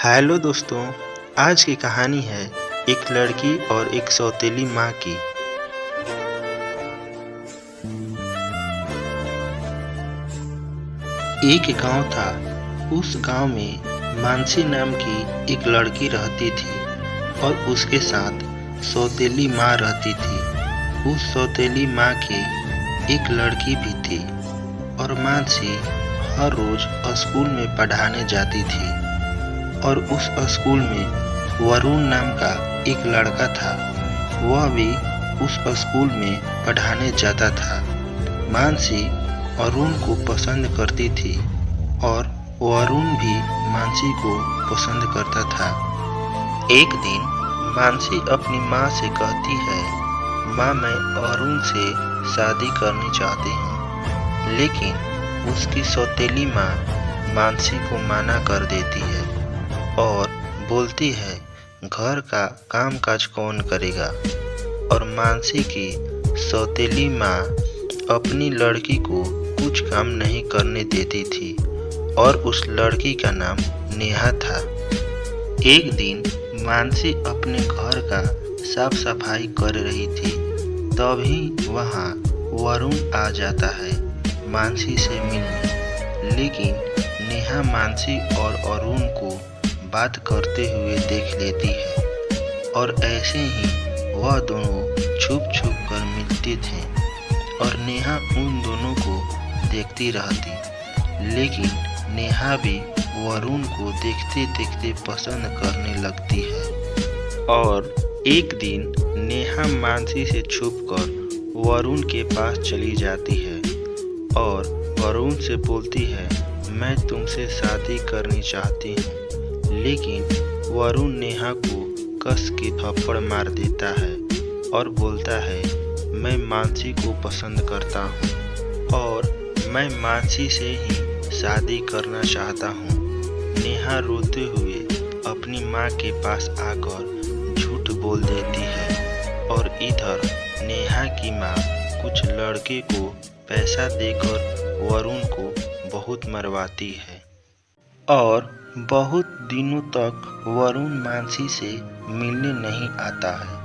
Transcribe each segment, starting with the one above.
Hello दोस्तों। आज की कहानी है एक लड़की और एक सौतेली माँ की। एक गांव था। उस गांव में मानसी नाम की एक लड़की रहती थी और उसके साथ सौतेली माँ रहती थी। उस सौतेली माँ की एक लड़की भी थी और मानसी हर रोज स्कूल में पढ़ाने जाती थी। और उस स्कूल में वरुण नाम का एक लड़का था। वह भी उस स्कूल में पढ़ाने जाता था। मानसी वरुण को पसंद करती थी और वरुण भी मानसी को पसंद करता था। एक दिन मानसी अपनी माँ से कहती है, माँ मैं वरुण से शादी करनी चाहती हूँ। लेकिन उसकी सौतेली माँ मानसी को मना कर देती है और बोलती है, घर का काम काज कौन करेगा। और मानसी की सौतेली माँ अपनी लड़की को कुछ काम नहीं करने देती थी और उस लड़की का नाम नेहा था। एक दिन मानसी अपने घर का साफ सफाई कर रही थी, तभी वहाँ वरुण आ जाता है मानसी से मिलने। लेकिन नेहा मानसी और वरुण को बात करते हुए देख लेती है और ऐसे ही वह दोनों छुप छुप कर मिलते थे और नेहा उन दोनों को देखती रहती। लेकिन नेहा भी वरुण को देखते देखते पसंद करने लगती है। और एक दिन नेहा मानसी से छुपकर वरुण के पास चली जाती है और वरुण से बोलती है, मैं तुमसे शादी करनी चाहती हूँ। लेकिन वरुण नेहा को कस के थप्पड़ मार देता है और बोलता है, मैं मानसी को पसंद करता हूँ और मैं मानसी से ही शादी करना चाहता हूँ। नेहा रोते हुए अपनी माँ के पास आकर झूठ बोल देती है और इधर नेहा की माँ कुछ लड़के को पैसा देकर वरुण को बहुत मरवाती है। और बहुत दिनों तक वरुण मानसी से मिलने नहीं आता है।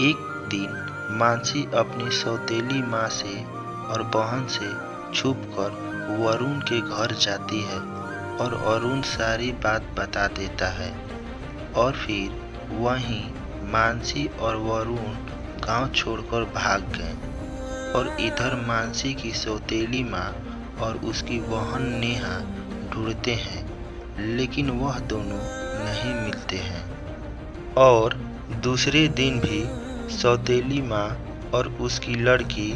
एक दिन मानसी अपनी सौतेली माँ से और बहन से छुपकर वरुण के घर जाती है और वरुण सारी बात बता देता है। और फिर वहीं मानसी और वरुण गांव छोड़कर भाग गए। और इधर मानसी की सौतेली माँ और उसकी बहन नेहा ढूंढते हैं, लेकिन वह दोनों नहीं मिलते हैं। और दूसरे दिन भी सौतेली माँ और उसकी लड़की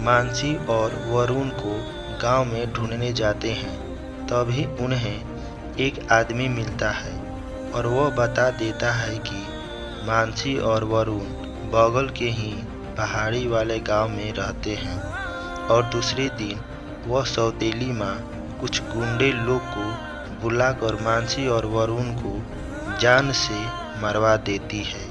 मानसी और वरुण को गांव में ढूंढने जाते हैं। तभी उन्हें एक आदमी मिलता है और वह बता देता है कि मानसी और वरुण बगल के ही पहाड़ी वाले गांव में रहते हैं। और दूसरे दिन वह सौतेली माँ कुछ गुंडे लोग को बुलाकर मानसी और वरुण को जान से मरवा देती है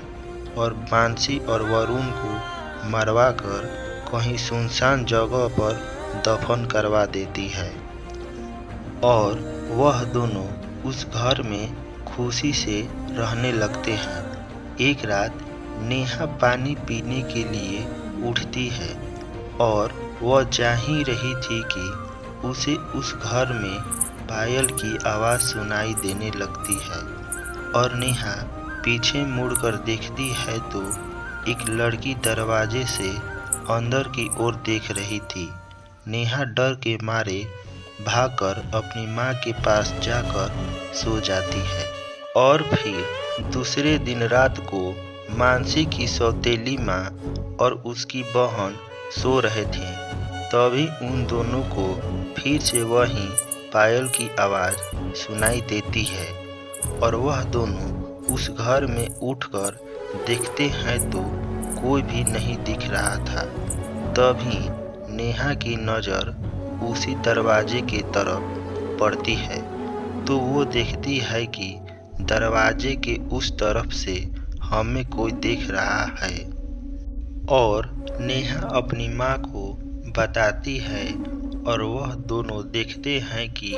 और मानसी और वरुण को मरवा कर कहीं सुनसान जगह पर दफन करवा देती है। और वह दोनों उस घर में खुशी से रहने लगते हैं। एक रात नेहा पानी पीने के लिए उठती है और वह जा ही रही थी कि उसे उस घर में पायल की आवाज़ सुनाई देने लगती है। और नेहा पीछे मुड़कर देखती है तो एक लड़की दरवाजे से अंदर की ओर देख रही थी। नेहा डर के मारे भागकर अपनी माँ के पास जाकर सो जाती है। और फिर दूसरे दिन रात को मानसी की सौतेली माँ और उसकी बहन सो रहे थे, तभी उन दोनों को फिर से वही पायल की आवाज़ सुनाई देती है और वह दोनों उस घर में उठकर देखते हैं तो कोई भी नहीं दिख रहा था। तभी नेहा की नज़र उसी दरवाजे की तरफ पड़ती है तो वो देखती है कि दरवाजे के उस तरफ से हमें कोई देख रहा है। और नेहा अपनी माँ को बताती है और वह दोनों देखते हैं कि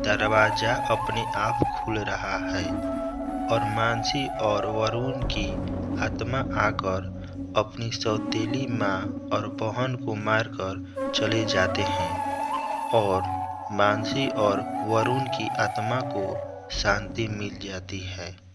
दरवाजा अपने आप खुल रहा है और मानसी और वरुण की आत्मा आकर अपनी सौतेली माँ और बहन को मारकर चले जाते हैं और मानसी और वरुण की आत्मा को शांति मिल जाती है।